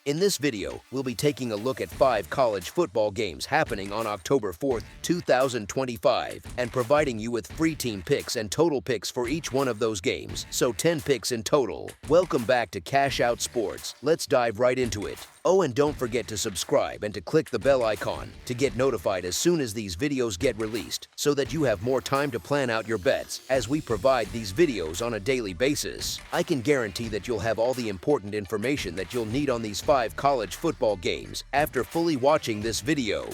In this video, we'll be taking a look at 5 college football games happening on October 4th, 2025, and providing you with free team picks and total picks for each one of those games, so 10 picks in total. Welcome back to Cash Out Sports. Let's dive right into it. Oh, and don't forget to subscribe and to click the bell icon to get notified as soon as these videos get released, so that you have more time to plan out your bets as we provide these videos on a daily basis. I can guarantee that you'll have all the important information that you'll need on these 5 college football games after fully watching this video.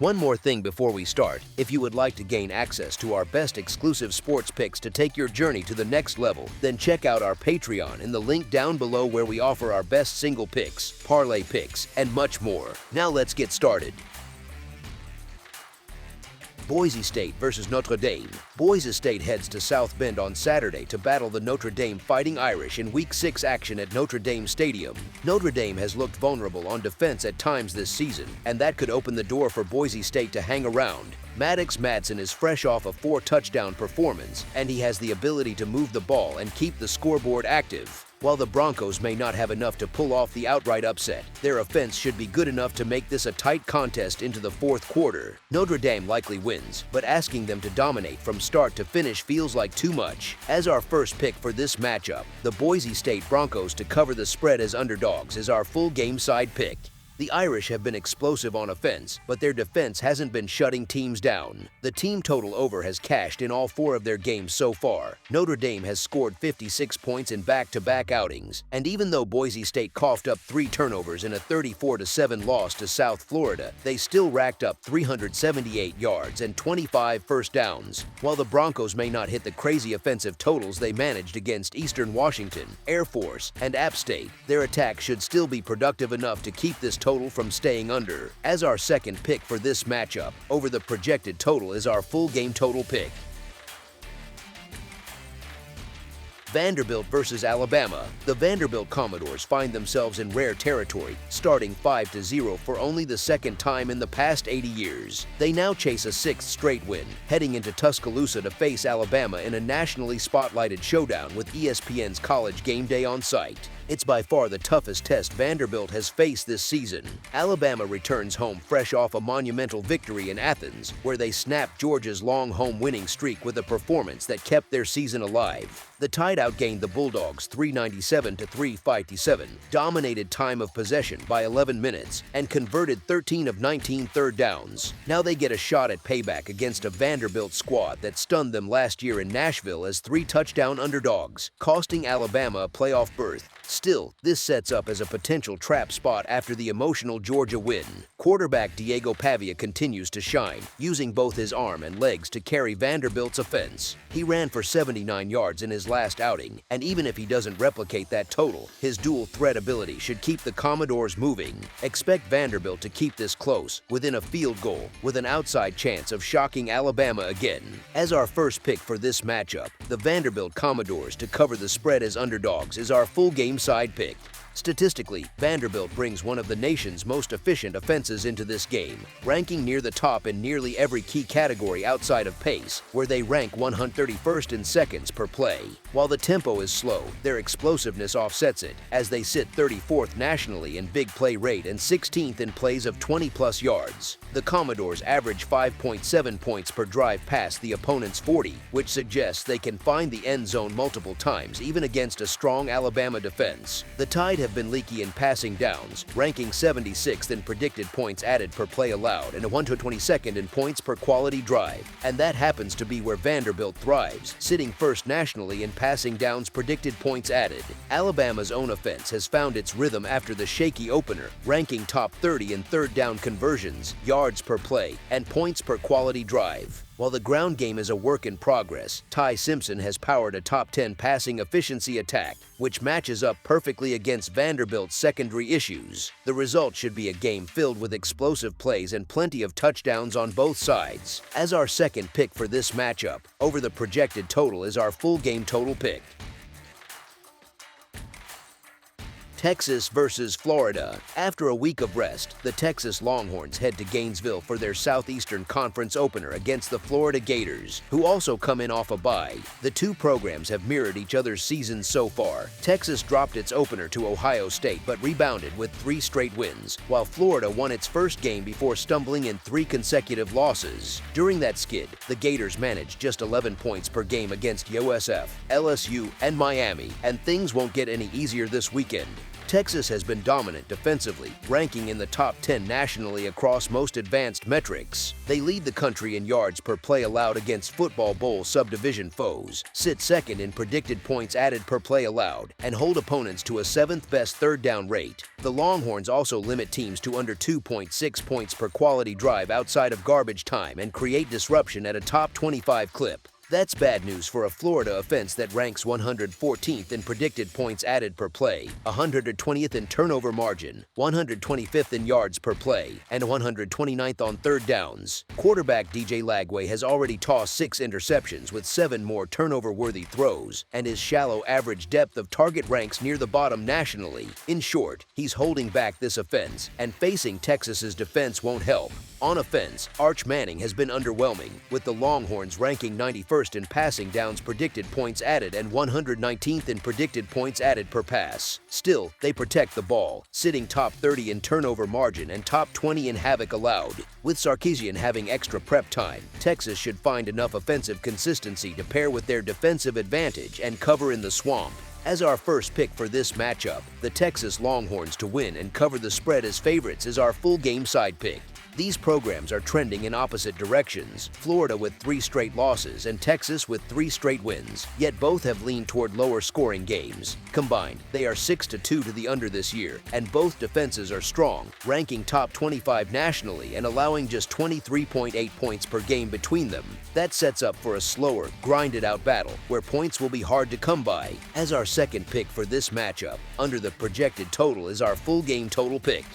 One more thing before we start. If you would like to gain access to our best exclusive sports picks to take your journey to the next level, then check out our Patreon in the link down below, where we offer our best single picks, parlay picks, and much more. Now let's get started. Boise State versus Notre Dame. Boise State heads to South Bend on Saturday to battle the Notre Dame Fighting Irish in Week 6 action at Notre Dame Stadium. Notre Dame has looked vulnerable on defense at times this season, and that could open the door for Boise State to hang around. Maddox Madsen is fresh off a 4-touchdown performance, and he has the ability to move the ball and keep the scoreboard active. While the Broncos may not have enough to pull off the outright upset, their offense should be good enough to make this a tight contest into the fourth quarter. Notre Dame likely wins, but asking them to dominate from start to finish feels like too much. As our first pick for this matchup, the Boise State Broncos to cover the spread as underdogs is our full game side pick. The Irish have been explosive on offense, but their defense hasn't been shutting teams down. The team total over has cashed in all 4 of their games so far. Notre Dame has scored 56 points in back-to-back outings, and even though Boise State coughed up 3 turnovers in a 34-7 loss to South Florida, they still racked up 378 yards and 25 first downs. While the Broncos may not hit the crazy offensive totals they managed against Eastern Washington, Air Force, and App State, their attack should still be productive enough to keep this total from staying under. As our second pick for this matchup, over the projected total is our full game total pick. Vanderbilt versus Alabama. The Vanderbilt Commodores find themselves in rare territory, starting 5-0 for only the second time in the past 80 years. They now chase a 6th straight win, heading into Tuscaloosa to face Alabama in a nationally spotlighted showdown with ESPN's College Game Day on site. It's by far the toughest test Vanderbilt has faced this season. Alabama returns home fresh off a monumental victory in Athens, where they snapped Georgia's long home winning streak with a performance that kept their season alive. The Tide outgained the Bulldogs 397-357, dominated time of possession by 11 minutes, and converted 13 of 19 third downs. Now they get a shot at payback against a Vanderbilt squad that stunned them last year in Nashville as 3-touchdown underdogs, costing Alabama a playoff berth. Still, this sets up as a potential trap spot after the emotional Georgia win. Quarterback Diego Pavia continues to shine, using both his arm and legs to carry Vanderbilt's offense. He ran for 79 yards in his last outing, and even if he doesn't replicate that total, his dual threat ability should keep the Commodores moving. Expect Vanderbilt to keep this close, within a field goal, with an outside chance of shocking Alabama again. As our first pick for this matchup, the Vanderbilt Commodores to cover the spread as underdogs is our full game side pick. Statistically, Vanderbilt brings one of the nation's most efficient offenses into this game, ranking near the top in nearly every key category outside of pace, where they rank 131st in seconds per play. While the tempo is slow, their explosiveness offsets it, as they sit 34th nationally in big play rate and 16th in plays of 20-plus yards. The Commodores average 5.7 points per drive past the opponent's 40, which suggests they can find the end zone multiple times even against a strong Alabama defense. The Tide have been leaky in passing downs, ranking 76th in predicted points added per play allowed and 122nd in points per quality drive. And that happens to be where Vanderbilt thrives, sitting first nationally in passing downs predicted points added. Alabama's own offense has found its rhythm after the shaky opener, ranking top 30 in third down conversions, yards per play, and points per quality drive. While the ground game is a work in progress, Ty Simpson has powered a top 10 passing efficiency attack, which matches up perfectly against Vanderbilt's secondary issues. The result should be a game filled with explosive plays and plenty of touchdowns on both sides. As our second pick for this matchup, over the projected total is our full game total pick. Texas versus Florida. After a week of rest, the Texas Longhorns head to Gainesville for their Southeastern Conference opener against the Florida Gators, who also come in off a bye. The two programs have mirrored each other's seasons so far. Texas dropped its opener to Ohio State but rebounded with 3 straight wins, while Florida won its first game before stumbling in 3 consecutive losses. During that skid, the Gators managed just 11 points per game against USF, LSU, and Miami, and things won't get any easier this weekend. Texas has been dominant defensively, ranking in the top 10 nationally across most advanced metrics. They lead the country in yards per play allowed against Football Bowl subdivision foes, sit second in predicted points added per play allowed, and hold opponents to a 7th best third down rate. The Longhorns also limit teams to under 2.6 points per quality drive outside of garbage time and create disruption at a top 25 clip. That's bad news for a Florida offense that ranks 114th in predicted points added per play, 120th in turnover margin, 125th in yards per play, and 129th on third downs. Quarterback DJ Lagway has already tossed 6 interceptions with 7 more turnover-worthy throws, and his shallow average depth of target ranks near the bottom nationally. In short, he's holding back this offense, and facing Texas's defense won't help. On offense, Arch Manning has been underwhelming, with the Longhorns ranking 91st in passing downs predicted points added and 119th in predicted points added per pass. Still, they protect the ball, sitting top 30 in turnover margin and top 20 in havoc allowed. With Sarkisian having extra prep time, Texas should find enough offensive consistency to pair with their defensive advantage and cover in the swamp. As our first pick for this matchup, the Texas Longhorns to win and cover the spread as favorites is our full game side pick. These programs are trending in opposite directions, Florida with 3 straight losses and Texas with 3 straight wins, yet both have leaned toward lower scoring games. Combined, they are 6-2 to the under this year, and both defenses are strong, ranking top 25 nationally and allowing just 23.8 points per game between them. That sets up for a slower, grinded-out battle where points will be hard to come by. As our second pick for this matchup, under the projected total is our full game total pick.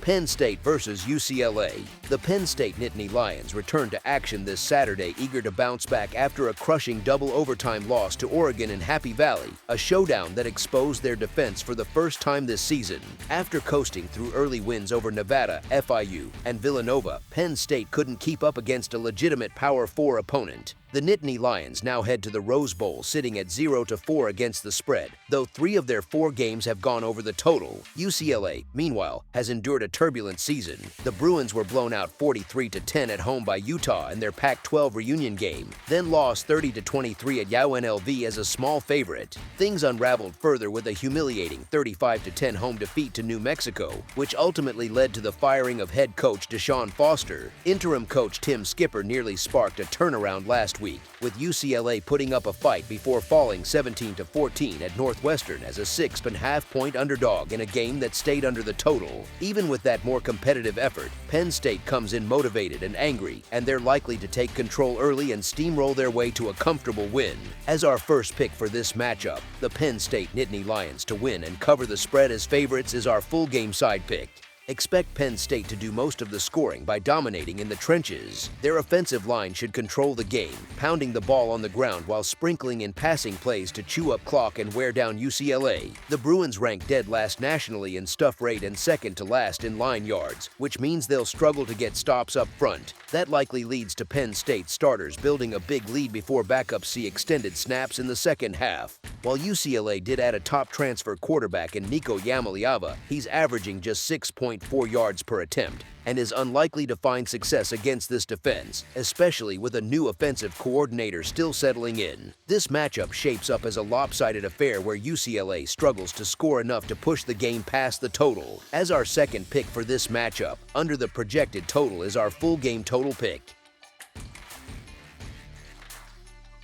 Penn State versus UCLA. The Penn State Nittany Lions return to action this Saturday, eager to bounce back after a crushing double overtime loss to Oregon in Happy Valley, a showdown that exposed their defense for the first time this season. After coasting through early wins over Nevada, FIU, and Villanova, Penn State couldn't keep up against a legitimate Power 4 opponent. The Nittany Lions now head to the Rose Bowl sitting at 0-4 against the spread, though 3 of their 4 games have gone over the total. UCLA, meanwhile, has endured a turbulent season. The Bruins were blown out 43-10 at home by Utah in their Pac-12 reunion game, then lost 30-23 at UNLV as a small favorite. Things unraveled further with a humiliating 35-10 home defeat to New Mexico, which ultimately led to the firing of head coach Deshaun Foster. Interim coach Tim Skipper nearly sparked a turnaround last week, with UCLA putting up a fight before falling 17-14 at Northwestern as a 6.5-point underdog in a game that stayed under the total. Even with that more competitive effort, Penn State comes in motivated and angry, and they're likely to take control early and steamroll their way to a comfortable win. As our first pick for this matchup, the Penn State Nittany Lions to win and cover the spread as favorites is our full game side pick. Expect Penn State to do most of the scoring by dominating in the trenches. Their offensive line should control the game, pounding the ball on the ground while sprinkling in passing plays to chew up clock and wear down UCLA. The Bruins rank dead last nationally in stuff rate and second to last in line yards, which means they'll struggle to get stops up front. That likely leads to Penn State starters building a big lead before backups see extended snaps in the second half. While UCLA did add a top transfer quarterback in Nico Yamaliava, he's averaging just 6.4 yards per attempt and is unlikely to find success against this defense, especially with a new offensive coordinator still settling in. This matchup shapes up as a lopsided affair where UCLA struggles to score enough to push the game past the total. As our second pick for this matchup, under the projected total is our full game total pick.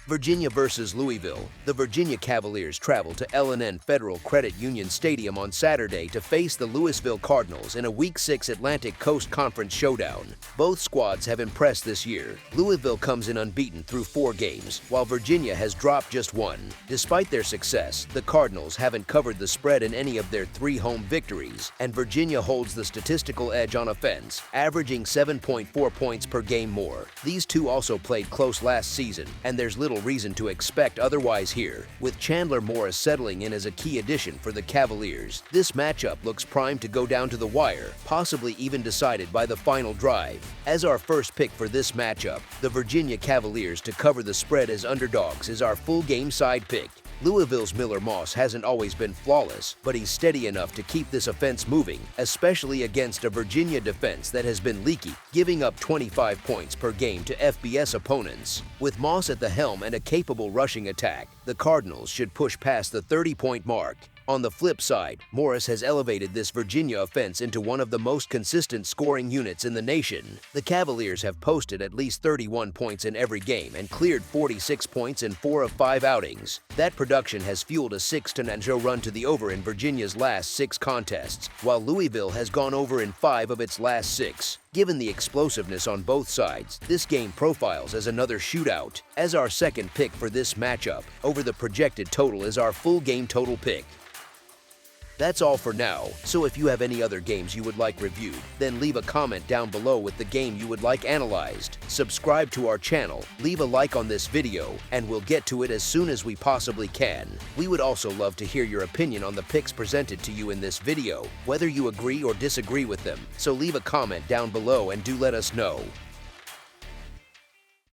Virginia versus Louisville. The Virginia Cavaliers travel to L&N Federal Credit Union Stadium on Saturday to face the Louisville Cardinals in a Week 6 Atlantic Coast Conference showdown. Both squads have impressed this year. Louisville comes in unbeaten through 4 games, while Virginia has dropped just 1. Despite their success, the Cardinals haven't covered the spread in any of their 3 home victories, and Virginia holds the statistical edge on offense, averaging 7.4 points per game more. These two also played close last season, and there's little little reason to expect otherwise here. With Chandler Morris settling in as a key addition for the Cavaliers, this matchup looks primed to go down to the wire, possibly even decided by the final drive. As our first pick for this matchup, the Virginia Cavaliers to cover the spread as underdogs is our full game side pick. Louisville's Miller Moss hasn't always been flawless, but he's steady enough to keep this offense moving, especially against a Virginia defense that has been leaky, giving up 25 points per game to FBS opponents. With Moss at the helm and a capable rushing attack, the Cardinals should push past the 30-point mark. On the flip side, Morris has elevated this Virginia offense into one of the most consistent scoring units in the nation. The Cavaliers have posted at least 31 points in every game and cleared 46 points in 4 of 5 outings. That production has fueled a 6-0 run to the over in Virginia's last 6 contests, while Louisville has gone over in 5 of its last 6. Given the explosiveness on both sides, this game profiles as another shootout. As our second pick for this matchup, over the projected total is our full game total pick. That's all for now, so if you have any other games you would like reviewed, then leave a comment down below with the game you would like analyzed. Subscribe to our channel, leave a like on this video, and we'll get to it as soon as we possibly can. We would also love to hear your opinion on the picks presented to you in this video, whether you agree or disagree with them, so leave a comment down below and do let us know.